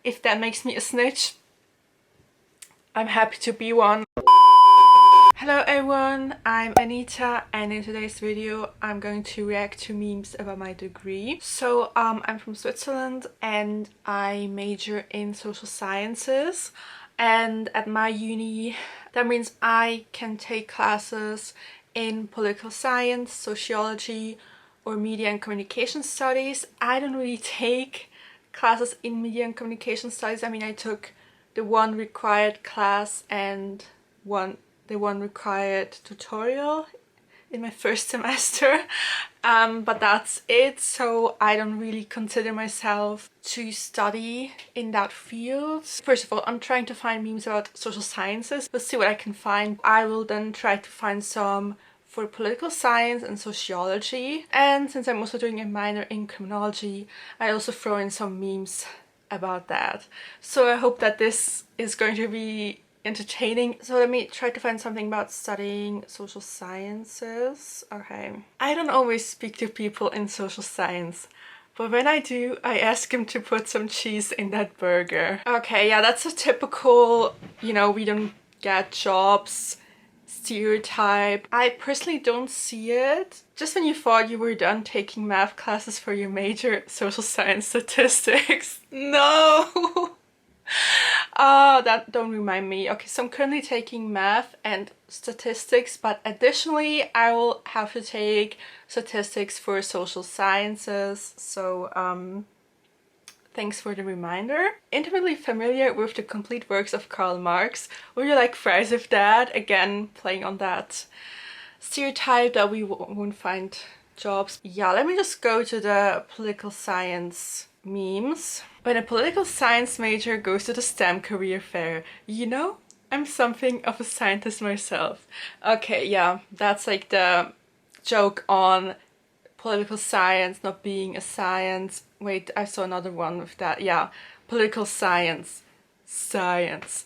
If that makes me a snitch, I'm happy to be one. Hello everyone, I'm Anita, and in today's video I'm going to react to memes about my degree. So I'm from Switzerland and I major in social sciences, and at my uni that means I can take classes in political science, sociology, or media and communication studies. I don't really take classes in media and communication studies. I mean, I took the one required class and the one required tutorial in my first semester, but that's it. So I don't really consider myself to study in that field. First of all, I'm trying to find memes about social sciences. Let's see what I can find. I will then try to find some for political science and sociology, and since I'm also doing a minor in criminology, I also throw in some memes about that. So I hope that this is going to be entertaining. So let me try to find something about studying social sciences. Okay. I don't always speak to people in social science, but when I do, I ask him to put some cheese in that burger. Okay, yeah, that's a typical, we don't get jobs stereotype. I personally don't see it. Just when you thought you were done taking math classes for your major, social science statistics. No! That don't remind me. Okay, so I'm currently taking math and statistics, but additionally I will have to take statistics for social sciences. So thanks for the reminder. Intimately familiar with the complete works of Karl Marx. Would you like fries with that? Again, playing on that stereotype that we won't find jobs. Yeah, let me just go to the political science memes. When a political science major goes to the STEM career fair, I'm something of a scientist myself. Okay, yeah, that's like the joke on political science not being a science. Wait, I saw another one with that. Yeah, political science. Science.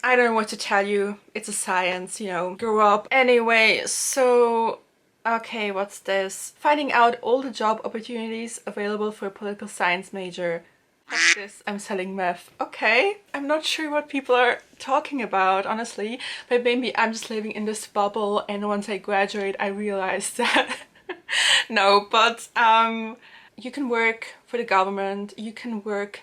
I don't know what to tell you. It's a science, grow up. Anyway, so okay, what's this? Finding out all the job opportunities available for a political science major. What's this? I'm selling meth. Okay, I'm not sure what people are talking about, honestly, but maybe I'm just living in this bubble, and once I graduate I realize that no, but you can work for the government, you can work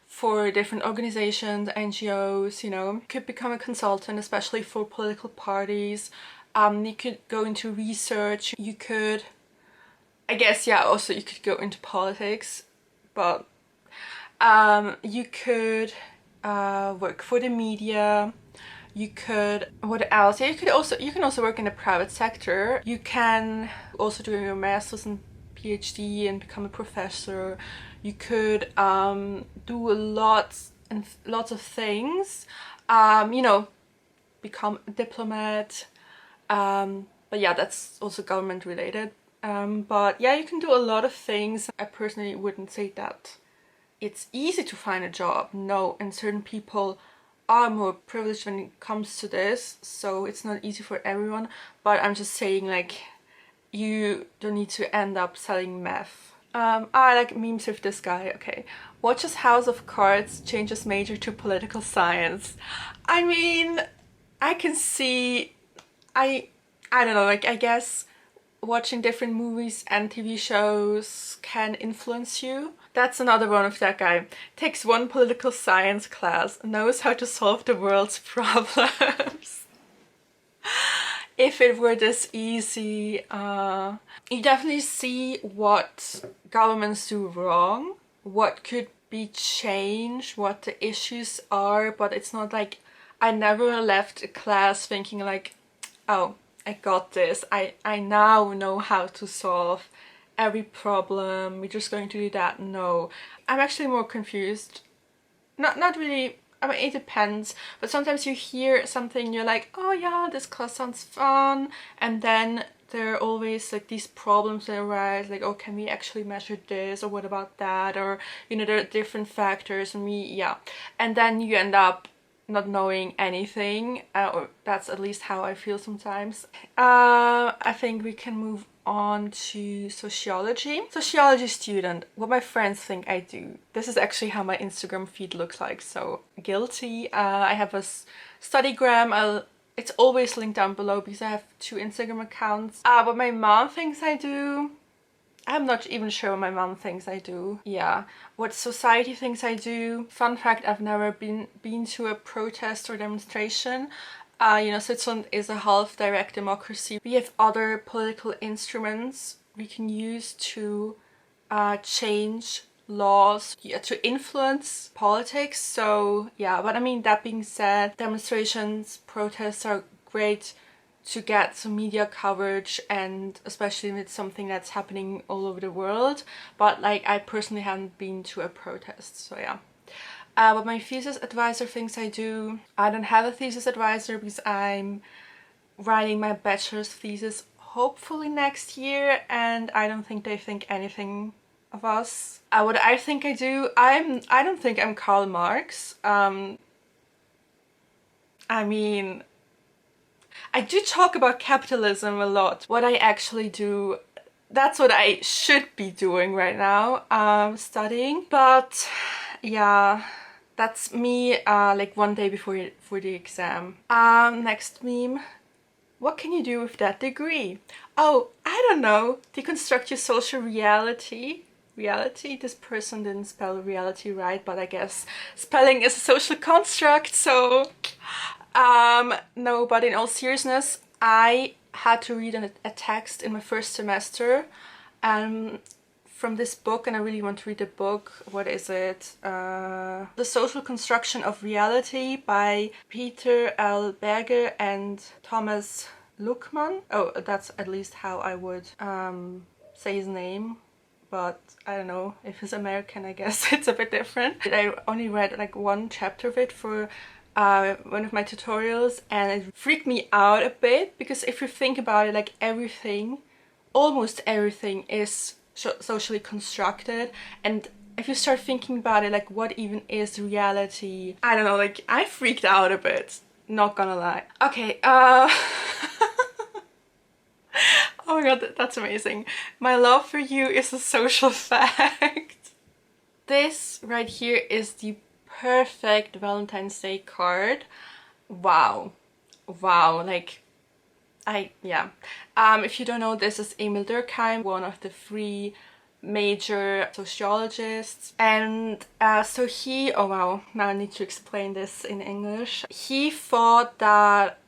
for different organizations, NGOs, you could become a consultant, especially for political parties. You could go into research, you could, I guess, yeah, also you could go into politics, but you could work for the media. You could, what else? Yeah, you can also work in the private sector. You can also do your master's and PhD and become a professor. You could do lots of things. Become a diplomat. But yeah, that's also government related. But yeah, you can do a lot of things. I personally wouldn't say that it's easy to find a job. No, and certain people are more privileged when it comes to this, so it's not easy for everyone. But I'm just saying, like, you don't need to end up selling meth. I like memes with this guy. Okay, watches House of Cards, changes major to political science. I mean, I can see, I don't know, like, I guess watching different movies and TV shows can influence you. That's another one of that guy. Takes one political science class, knows how to solve the world's problems. If it were this easy, you definitely see what governments do wrong, what could be changed, what the issues are, but it's not like I never left a class thinking like, oh, I got this, I now know how to solve every problem, we're just going to do that. No, I'm actually more confused. Not really, I mean, it depends, but sometimes you hear something, you're like, oh yeah, this class sounds fun, and then there are always like these problems that arise, like, oh, can we actually measure this, or what about that, or there are different factors, and and then you end up not knowing anything, or that's at least how I feel sometimes. I think we can move on to sociology. Sociology student, what my friends think I do. This is actually how my Instagram feed looks like, so guilty. I have a studygram. It's always linked down below because I have 2 Instagram accounts. What my mom thinks I do. I'm not even sure what my mom thinks I do. Yeah. What society thinks I do. Fun fact, I've never been to a protest or demonstration. You know, Switzerland is a half direct democracy. We have other political instruments we can use to change laws, yeah, to influence politics. So yeah, but I mean, that being said, demonstrations, protests are great to get some media coverage, and especially with something that's happening all over the world. But like, I personally haven't been to a protest, so yeah. What my thesis advisor thinks I do. I don't have a thesis advisor because I'm writing my bachelor's thesis hopefully next year, and I don't think they think anything of us. What I think I do, I don't think I'm Karl Marx. I mean, I do talk about capitalism a lot. What I actually do, that's what I should be doing right now, studying. But yeah, that's me like one day before for the exam. Next meme. What can you do with that degree? Oh, I don't know. Deconstruct your social reality. Reality? This person didn't spell reality right, but I guess spelling is a social construct, so no, but in all seriousness, I had to read a text in my first semester from this book, and I really want to read the book. What is it? The Social Construction of Reality by Peter L. Berger and Thomas Luckmann. Oh, that's at least how I would say his name. But I don't know, if he's American, I guess it's a bit different. I only read like 1 chapter of it for one of my tutorials, and it freaked me out a bit, because if you think about it, like everything, almost everything is socially constructed, and if you start thinking about it, like what even is reality? I don't know, like I freaked out a bit, not gonna lie. Okay, oh my god, that's amazing. My love for you is a social fact. This right here is the perfect Valentine's Day card. Wow. Wow, like yeah. If you don't know, this is Emil Durkheim, one of the 3 major sociologists. And so he, oh wow, now I need to explain this in English. He thought that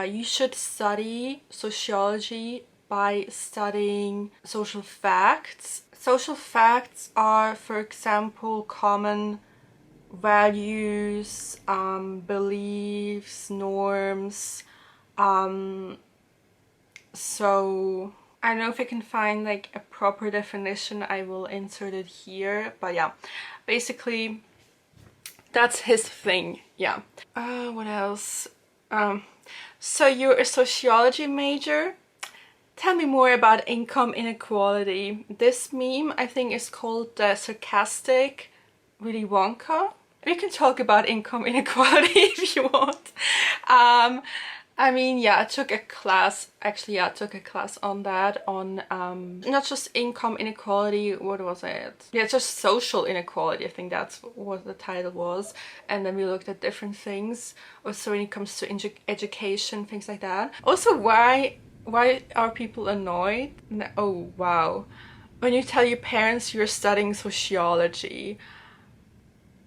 you should study sociology by studying social facts. Social facts are, for example, common values, beliefs, norms. So I don't know if I can find like a proper definition. I will insert it here, but yeah, basically that's his thing. Yeah. What else? So you're a sociology major. Tell me more about income inequality. This meme, I think, is called the sarcastic Willy Wonka. We can talk about income inequality if you want. I mean, yeah, I took a class, actually, yeah, I took a class on that, on not just income inequality, what was it? Yeah, just social inequality, I think that's what the title was. And then we looked at different things, also when it comes to education, things like that. Also, why are people annoyed? Oh, wow. When you tell your parents you're studying sociology.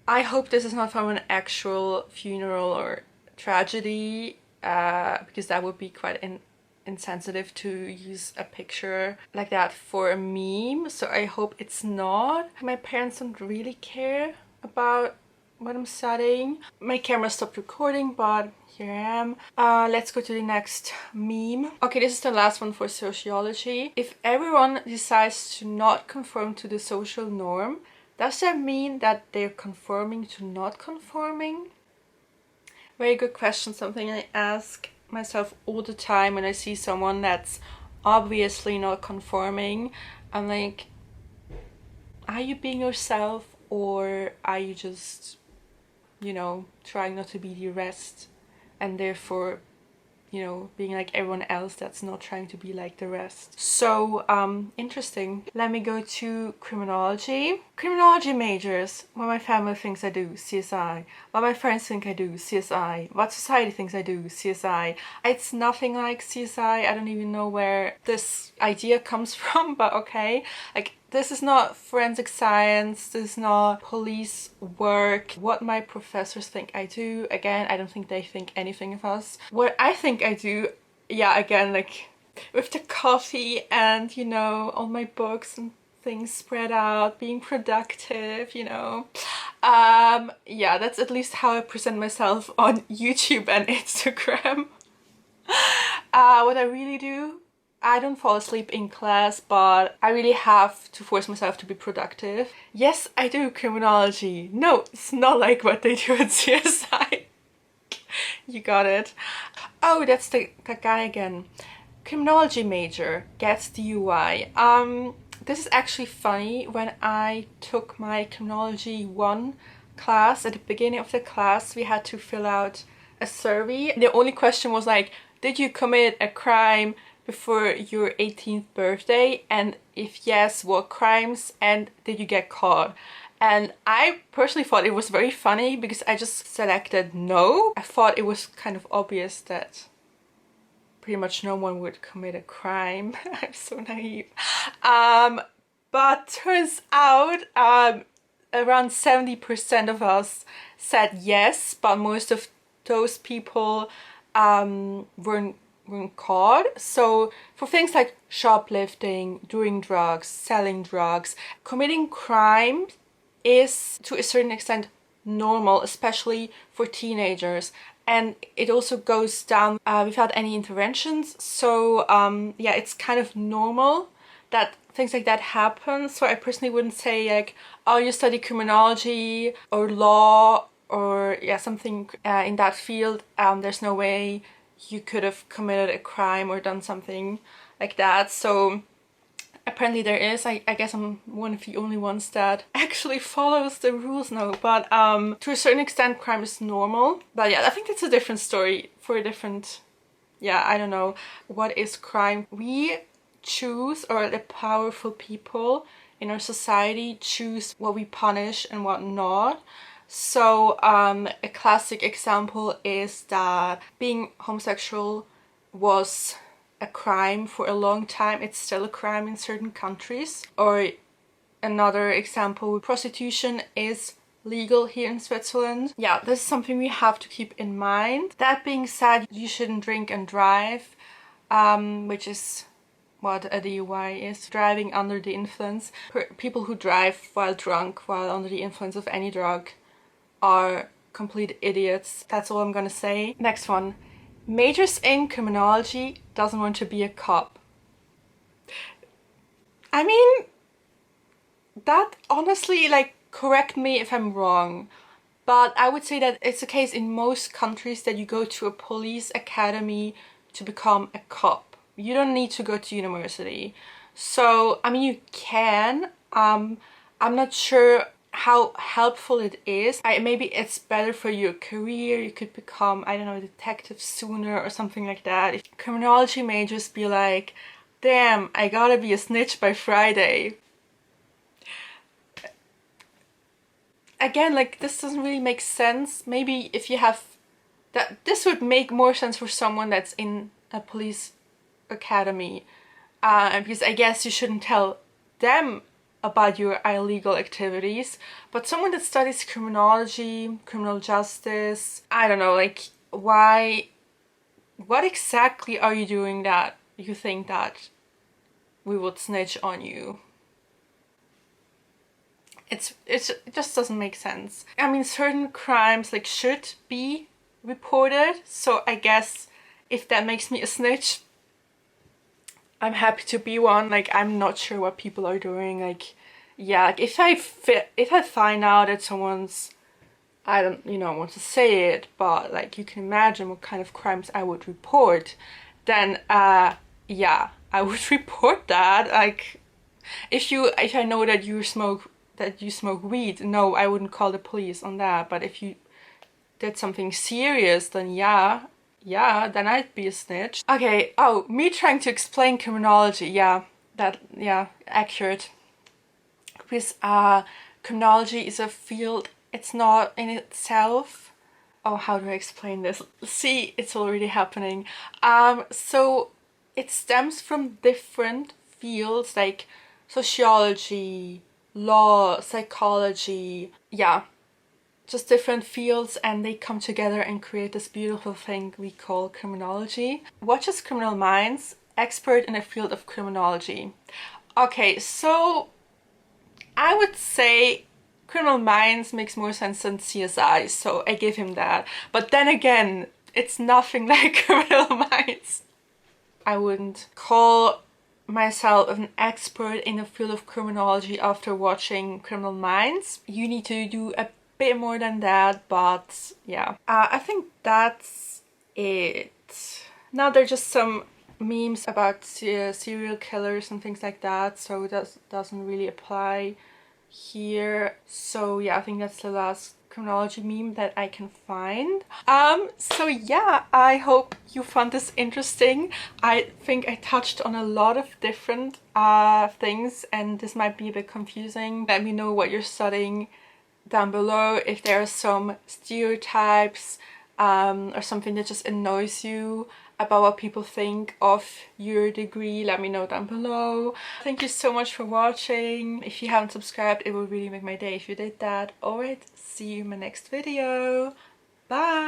I hope this is not from an actual funeral or tragedy, because that would be quite insensitive to use a picture like that for a meme. So I hope it's not. My parents don't really care about what I'm studying. My camera stopped recording, but here I am. Let's go to the next meme. Okay, this is the last one for sociology. If everyone decides to not conform to the social norm, does that mean that they're conforming to not conforming? Very good question, something I ask myself all the time when I see someone that's obviously not conforming. I'm like, are you being yourself, or are you just, you know, trying not to be the rest and therefore you know, being like everyone else that's not trying to be like the rest. So interesting. Let me go to criminology. Criminology majors: what my family thinks I do, CSI. What my friends think I do, CSI. What society thinks I do, CSI. It's nothing like CSI. I don't even know where this idea comes from, but okay. Like, this is not forensic science, this is not police work. What my professors think I do, again, I don't think they think anything of us. What I think I do, yeah, again, like with the coffee and, you know, all my books and things spread out, being productive, you know. Yeah, that's at least how I present myself on YouTube and Instagram. What I really do, I don't fall asleep in class, but I really have to force myself to be productive. Yes, I do criminology. No, it's not like what they do at CSI. You got it. Oh, that's that guy again. Criminology major gets DUI. This is actually funny. When I took my criminology 1 class, at the beginning of the class, we had to fill out a survey. The only question was like, did you commit a crime before your 18th birthday, and if yes, what crimes, and did you get caught? And I personally thought it was very funny because I just selected no. I thought it was kind of obvious that pretty much no one would commit a crime. I'm so naive. But turns out around 70% of us said yes, but most of those people weren't caught. So for things like shoplifting, doing drugs, selling drugs, committing crime is to a certain extent normal, especially for teenagers. And it also goes down without any interventions. So yeah, it's kind of normal that things like that happen. So I personally wouldn't say like, oh, you study criminology or law or yeah, something in that field. There's no way you could have committed a crime or done something like that. So apparently there is. I guess I'm one of the only ones that actually follows the rules now. But to a certain extent, crime is normal. But yeah, I think that's a different story for a different, yeah, I don't know. What is crime? We choose, or the powerful people in our society choose what we punish and what not. So a classic example is that being homosexual was a crime for a long time. It's still a crime in certain countries. Or another example, prostitution is legal here in Switzerland. Yeah, this is something we have to keep in mind. That being said, you shouldn't drink and drive, which is what a DUI is, driving under the influence. People who drive while drunk, while under the influence of any drug, are complete idiots. That's all I'm gonna say. Next one. Majors in criminology, doesn't want to be a cop. I mean, that honestly, like, correct me if I'm wrong, but I would say that it's the case in most countries that you go to a police academy to become a cop. You don't need to go to university. So, I mean, you can. I'm not sure how helpful it is. Maybe it's better for your career. You could become, I don't know, a detective sooner or something like that. If criminology majors be like, damn, I gotta be a snitch by Friday. Again, like, this doesn't really make sense. Maybe if you have that, this would make more sense for someone that's in a police academy, because I guess you shouldn't tell them about your illegal activities. But someone that studies criminology, criminal justice, I don't know, like, why, what exactly are you doing that you think that we would snitch on you? It just doesn't make sense. I mean, certain crimes like should be reported, so I guess if that makes me a snitch, I'm happy to be one. Like, I'm not sure what people are doing. Like, yeah, like if I find out that someone's, I don't, you know, want to say it, but like you can imagine what kind of crimes I would report, then yeah, I would report that. Like, if I know that you smoke weed, no, I wouldn't call the police on that. But if you did something serious, then yeah, yeah, then I'd be a snitch. Okay, oh, me trying to explain criminology, yeah, accurate. Because criminology is a field, it's not in itself. Oh, how do I explain this? See, it's already happening. So it stems from different fields like sociology, law, psychology, yeah, just different fields, and they come together and create this beautiful thing we call criminology. Watches Criminal Minds, expert in the field of criminology. Okay, so I would say Criminal Minds makes more sense than CSI, so I give him that. But then again, it's nothing like Criminal Minds. I wouldn't call myself an expert in the field of criminology after watching Criminal Minds. You need to do a bit more than that, but yeah. I think that's it. Now there's just some memes about serial killers and things like that, so that doesn't really apply here. So yeah, I think that's the last criminology meme that I can find. So yeah, I hope you found this interesting. I think I touched on a lot of different things, and this might be a bit confusing. Let me know what you're studying down below, if there are some stereotypes or something that just annoys you about what people think of your degree. Let me know down below. Thank you so much for watching. If you haven't subscribed, it would really make my day if you did that. Alright, see you in my next video. Bye!